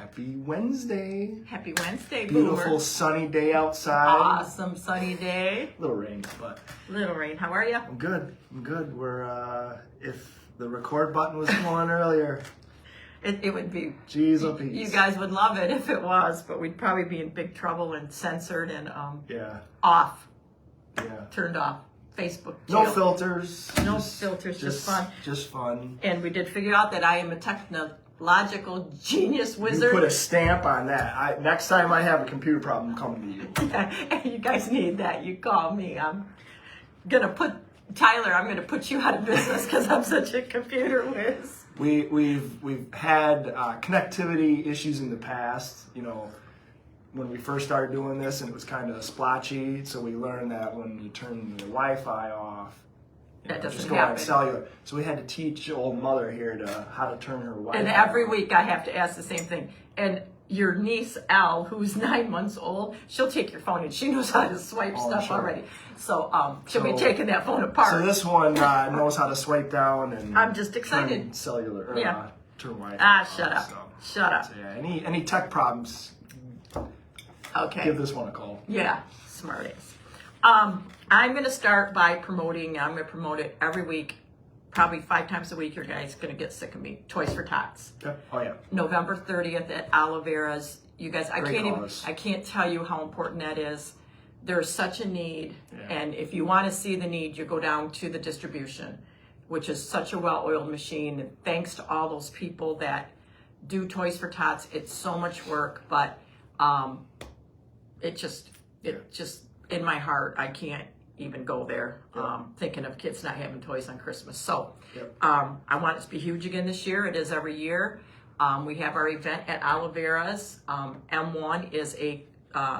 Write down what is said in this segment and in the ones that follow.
Happy Wednesday. Happy Wednesday, Beautiful Boomer. sunny day outside. Awesome sunny day. Little rain, but Little rain. How are you? I'm good. We're if the record button was on earlier, It would be. Jeez, oh, peace. You guys would love it if it was, but we'd probably be in big trouble and censored and Yeah. off, Yeah. turned off. Facebook. No jail. filters. No filters, just fun. Just fun. And we did figure out that I am a technological genius wizard. You put a stamp on that. Next time I have a computer problem, I'm coming to you. Yeah, you guys need that. You call me. I'm gonna put Tyler. I'm gonna put you out of business because I'm such a computer whiz. We've had connectivity issues in the past. You know, when we first started doing this, and it was kind of splotchy. So we learned that when you turn the Wi-Fi off, That doesn't just go happen. on cellular. So we had to teach old mother here to how to turn her Wi-Fi. And every on. week I have to ask the same thing. And your niece, Elle, who's 9 months old, she'll take your phone and she knows how to swipe stuff sure. already. So she'll be taking that phone apart. So this one knows how to swipe down and I'm just excited. turn cellular. Or, Yeah. turn Wi-Fi. Shut on, up. So. Shut up. So yeah, any tech problems, Okay. give this one a call. Yeah, smart ass. I'm going to start by promoting, I'm going to promote it every week, probably 5 times a week. Your guys going to get sick of me. Toys for Tots. Okay. Oh yeah. November 30th at Oliveira's. You guys, Great cause. I can't tell you how important that is. There's such a need, Yeah. and if you want to see the need, you go down to the distribution, which is such a well-oiled machine. And thanks to all those people that do Toys for Tots. It's so much work, but it just in my heart, I can't even go there thinking of kids not having toys on Christmas. So Yep. I want it to be huge again this year. It is every year. We have our event at Oliveira's. M1 is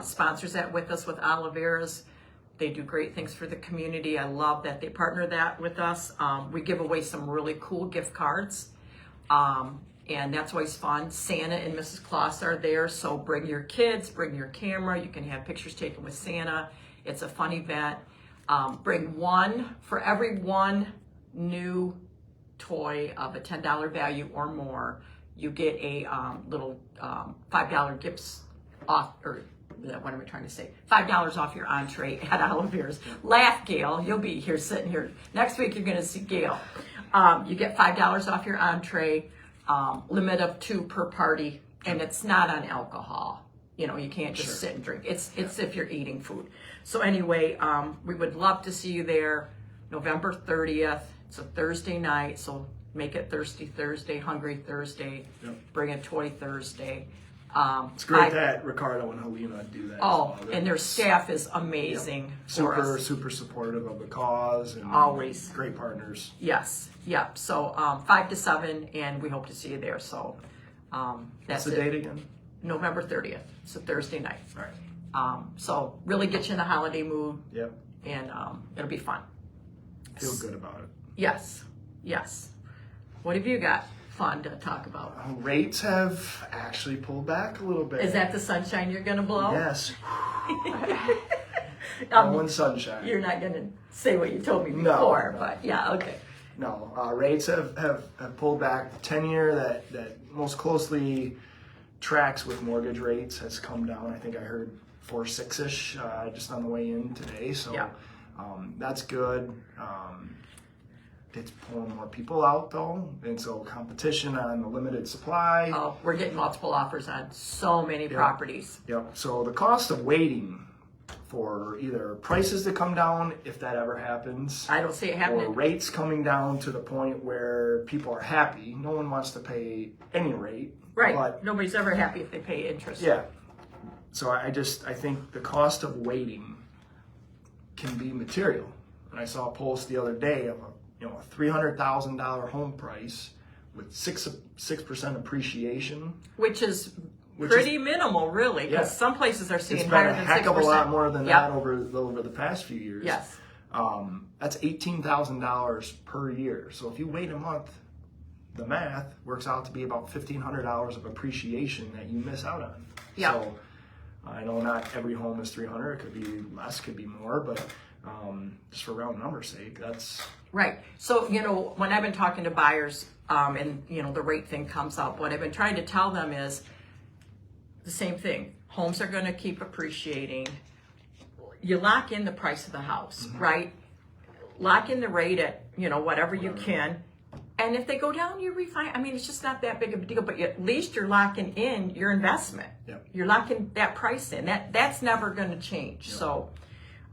sponsors that with us with Oliveira's. They do great things for the community. I love that they partner that with us. We give away some really cool gift cards. And that's always fun. Santa and Mrs. Claus are there, so bring your kids, bring your camera. You can have pictures taken with Santa. It's a fun event. Bring one, for every one new toy of a $10 value or more, you get a little $5 gifts off, or what am I trying to say? $5 off your entree at Oliveira's. Laugh, Gail. You'll be here sitting here. Next week, you're going to see Gail. You get $5 off your entree. Limit of 2 per party, and it's not on alcohol. You know, you can't just sit and drink. It's if you're eating food. So anyway, we would love to see you there, November 30th. It's a Thursday night, so make it Thirsty Thursday, Hungry Thursday. Yep. Bring a toy Thursday. It's great that Ricardo and Helena do that. Oh, as well. and their staff is amazing. For us. super supportive of the cause and Always. great partners. Yes, yep. So 5 to 7, and we hope to see you there. So That's that's the it. date again. November 30th. It's a Thursday night. All right. So really get you in the holiday mood, Yep. and it'll be fun. Feel good about it. Yes. What have you got fun to talk about? Rates have actually pulled back a little bit. Is that the sunshine you're gonna blow? Yes. One sunshine. You're not gonna say what you told me No, before, no. but yeah, okay. No, rates have pulled back. The 10-year that most closely tracks with mortgage rates has come down. I think I heard 4.6-ish just on the way in today. So Yeah. that's good. It's pulling more people out though, and so competition on the limited supply. Oh, we're getting multiple offers on so many properties. Yep. So the cost of waiting for either prices to come down, if that ever happens, I don't see it or happening. rates coming down to the point where people are happy. No one wants to pay any rate. Right. But Nobody's ever happy if they pay interest. yeah. So I think the cost of waiting can be material. And I saw a post the other day of a $300,000 home price with 6% appreciation. Which is Which pretty minimal, really, because Yeah. some places are seeing It's higher been a than heck 6%. of a lot more than Yep. that over the past few years. Yes. That's $18,000 per year. So if you wait a month, the math works out to be about $1,500 of appreciation that you miss out on. Yeah. So I know not every home is 300. It could be less, could be more, but just for round numbers' sake, that's Right. So, when I've been talking to buyers and, the rate thing comes up, what I've been trying to tell them is the same thing. Homes are going to keep appreciating. You lock in the price of the house, right? Lock in the rate at, whatever you can. And if they go down, you refinance. I mean, it's just not that big of a deal, but at least you're locking in your investment. Yep. You're locking that price in. That's never going to change. Yep. So,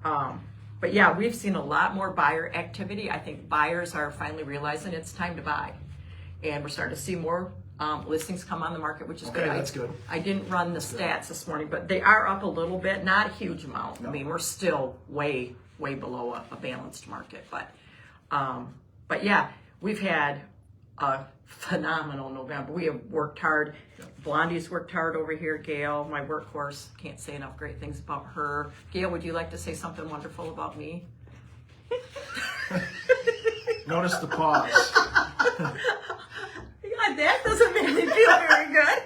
but yeah, we've seen a lot more buyer activity. I think buyers are finally realizing it's time to buy. And we're starting to see more listings come on the market, which is Okay, good. that's good. I didn't run the stats this morning, but they are up a little bit, not a huge amount. No. I mean, we're still way below a balanced market, but yeah, we've had a phenomenal November. We have worked hard. Blondie's worked hard over here. Gail, my workhorse, can't say enough great things about her. Gail, would you like to say something wonderful about me? Notice the pause. Yeah, that doesn't make me feel very good.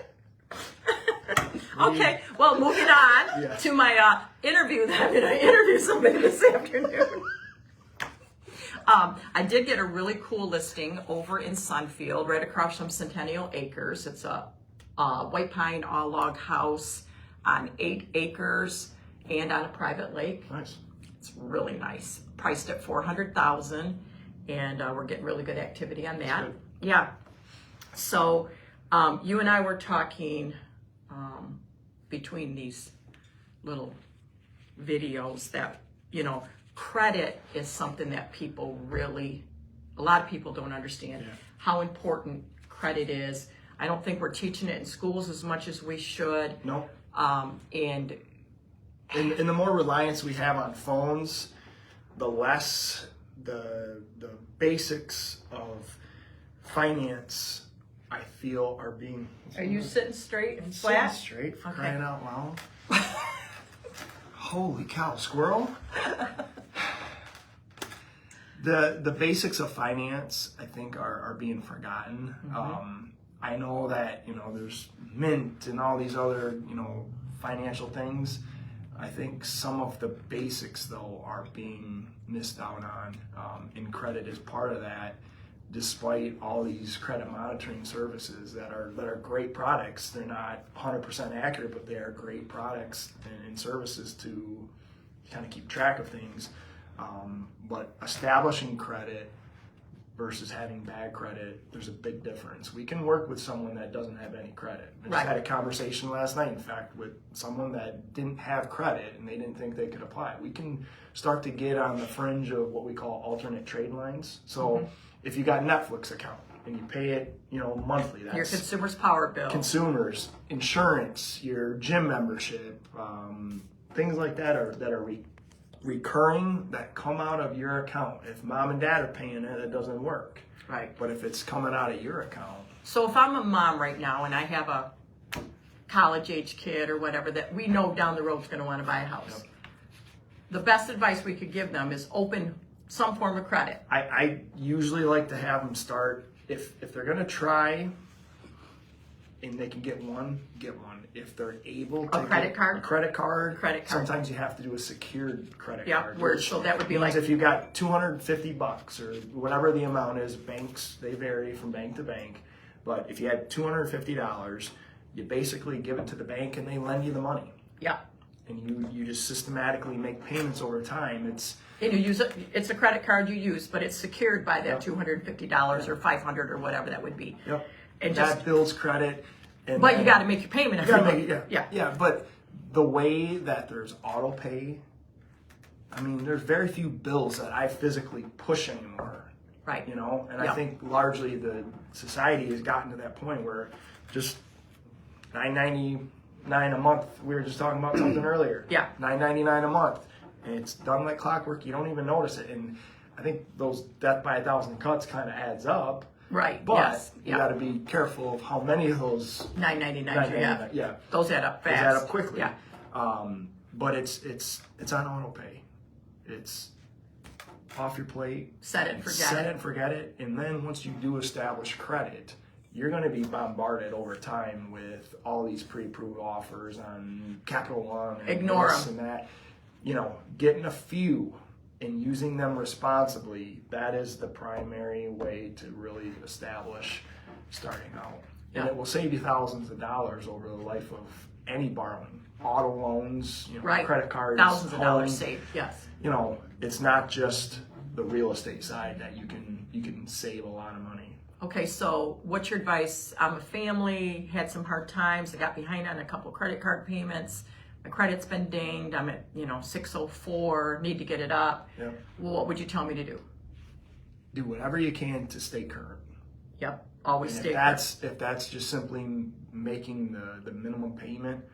Okay, well, moving on to my interview that I'm going to interview somebody this afternoon. I did get a really cool listing over in Sunfield, right across from Centennial Acres. It's a white pine all log house on 8 acres and on a private lake. Nice. It's really nice. Priced at $400,000, and we're getting really good activity on that. Yeah. So you and I were talking between these little videos that, credit is something that a lot of people don't understand how important credit is. I don't think we're teaching it in schools as much as we should. No. And the more reliance we have on phones, the less the basics of finance, I feel, are being. Are you sitting straight and Sitting flat? straight, for Okay. crying out loud. Holy cow, squirrel. The basics of finance, I think, are being forgotten. I know that, there's Mint and all these other, financial things. I think some of the basics, though, are being missed out on, and credit is part of that, despite all these credit monitoring services that are great products. They're not 100% accurate, but they are great products and services to kind of keep track of things. But establishing credit versus having bad credit, there's a big difference. We can work with someone that doesn't have any credit. I just had a conversation last night, in fact, with someone that didn't have credit and they didn't think they could apply. We can start to get on the fringe of what we call alternate trade lines. So if you got a Netflix account and you pay it, monthly, that's your consumer's power bill. Consumers, insurance, your gym membership, things like that are recurring, that come out of your account. If mom and dad are paying it doesn't work. Right. But if it's coming out of your account. So if I'm a mom right now and I have a college-age kid or whatever that we know down the road is going to want to buy a house, the best advice we could give them is open some form of credit. I usually like to have them start, if they're going to try and they can get one. If they're able to a credit get card. a credit card, Sometimes you have to do a secured credit card. So that would be Means like if you got $250 or whatever the amount is, banks, they vary from bank to bank. But if you had $250, you basically give it to the bank and they lend you the money. Yeah. And you just systematically make payments over time. And you use it. It's a credit card you use, but it's secured by that $250 or $500 or whatever that would be. Yep. And that builds credit. And but you got to make your payment every month. Yeah. But the way that there's auto pay, I mean, there's very few bills that I physically push anymore. Right. And I think largely the society has gotten to that point where just $9.99 a month. We were just talking about something earlier. Yeah. $9.99 a month, and it's done like clockwork. You don't even notice it. And I think those death by 1,000 cuts kind of adds up. Right. But you got to be careful of how many of those $9.99 you have. Yeah. Those add up fast. Those add up quickly. Yeah. But it's on auto pay. It's off your plate. Set it and forget Set it and forget it. And then once you do establish credit, you're going to be bombarded over time with all these pre-approved offers on Capital One and Ignore this them. and that. Getting a few and using them responsibly, that is the primary way to really establish starting out. Yeah. And it will save you thousands of dollars over the life of any borrowing, auto loans, Right. credit cards, Thousands of dollars homes. saved. Yes. It's not just the real estate side that you can save a lot of money. Okay, so what's your advice? I'm a family, had some hard times. I got behind on a couple credit card payments. My credit's been dinged. I'm at 604. Need to get it up. Yep. Well, what would you tell me to do? Do whatever you can to stay current. Yep. Always And stay. if that's just simply making the minimum payment,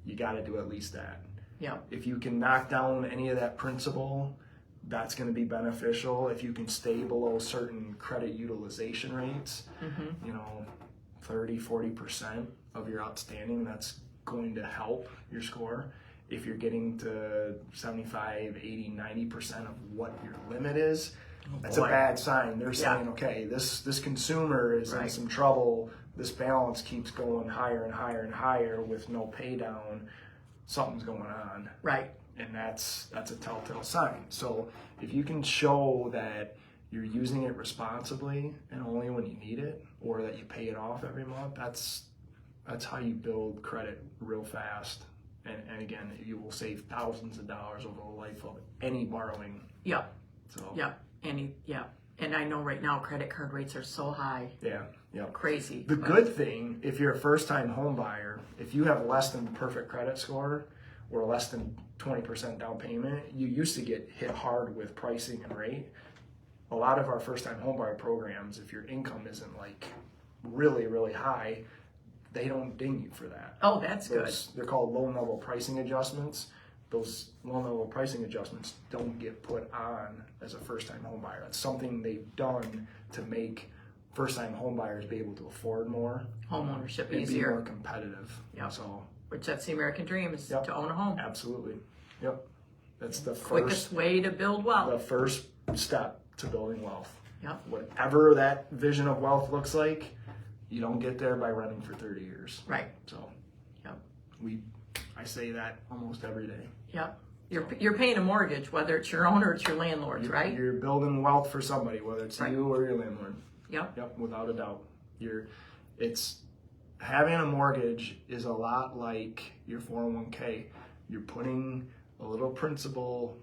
you got to do at least that. Yep. If you can knock down any of that principal, that's going to be beneficial. If you can stay below certain credit utilization rates, 30-40% of your outstanding, that's going to help your score. If you're getting to 75, 80, 90% of what your limit is, that's a bad sign. They're saying, okay, this consumer is in some trouble. This balance keeps going higher and higher and higher with no pay down. Something's going on. Right. And that's a telltale sign. So if you can show that you're using it responsibly and only when you need it, or that you pay it off every month, that's how you build credit real fast. And again, you will save thousands of dollars over the life of any borrowing. Yep. So Yep. And I know right now credit card rates are so high. yeah. Crazy. The good thing, if you're a first-time home buyer, if you have less than perfect credit score or less than 20% down payment, you used to get hit hard with pricing and rate. A lot of our first-time home buyer programs, if your income isn't like really, really high, they don't ding you for that. Oh, that's good. They're called loan-level pricing adjustments. Those loan-level pricing adjustments don't get put on as a first-time home buyer. That's something they've done to make first-time home buyers be able to afford more, Home ownership and easier. be more competitive. Yep. So Which that's the American dream is to own a home. absolutely, yep. That's the Quickest way to build the wealth. first step to building wealth. Yep. Whatever that vision of wealth looks like, you don't get there by running for 30 years. Right. So Yep. I say that almost every day. Yep. You're paying a mortgage, whether it's your own or it's your landlord's, right? You're building wealth for somebody, whether it's you or your landlord. Yep. Without a doubt. It's having a mortgage is a lot like your 401k. You're putting a little principal,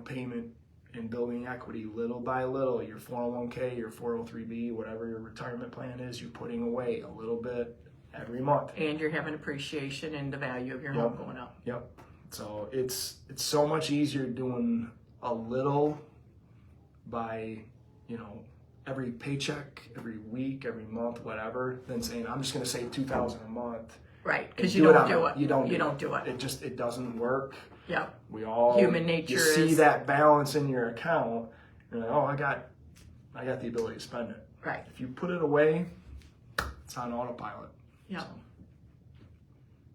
payment and building equity little by little. Your 401k, your 403b, whatever your retirement plan is, you're putting away a little bit every month. And you're having appreciation and the value of your home going up. Yep. So it's so much easier doing a little by, every paycheck, every week, every month, whatever, than saying I'm just going to save $2,000 a month. Right, because you don't do it. You don't do it. It doesn't work. Yeah. We all Human nature you see is that balance in your account. You're like, oh, I got the ability to spend it. right. If you put it away, it's on autopilot. Yeah. So,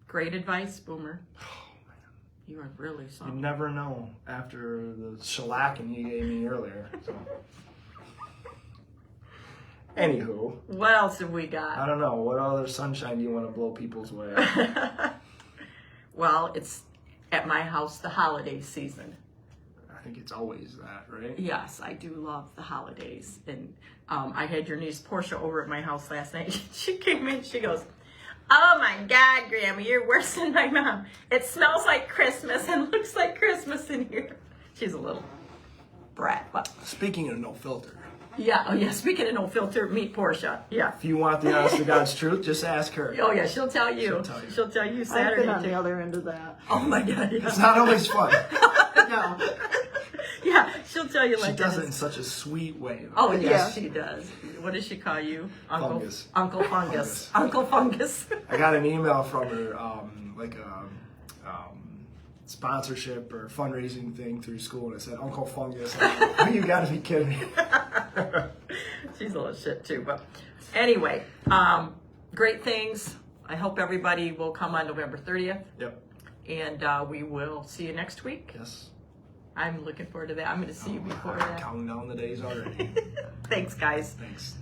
Great advice, Boomer. You are really you something. never know after the shellacking you gave me earlier. So. Anywho. What else have we I got? don't know. What other sunshine do you want to blow people's way? Well, it's at my house the holiday season. I think it's always that, right? Yes, I do love the holidays. And I had your niece Portia over at my house last night. She came in, she goes, "Oh my God, Grandma, you're worse than my mom. It smells like Christmas and looks like Christmas in here." She's a little brat, but Speaking of no filter, yeah, speaking of no filter, meet Portia. Yeah. if you want the honest to God's truth, just ask her. Oh yeah, she'll tell you. She'll tell you. I've Saturday been on too. the other end of that. Oh my God, yeah. It's not always fun. No. Yeah, she'll tell you She like does that. it in such a sweet way. Oh yes, Yeah. she does. What does she call you? Fungus. Uncle Fungus. Uncle Fungus. I got an email from her, like a sponsorship or fundraising thing through school, and it said Uncle Fungus. I'm like, you gotta be kidding me. She's a little shit too, but anyway, great things. I hope everybody will come on November 30th, Yep. and we will see you next week. Yes. I'm looking forward to that. I'm going to see you before that. Counting down the days already. Thanks, guys. Thanks.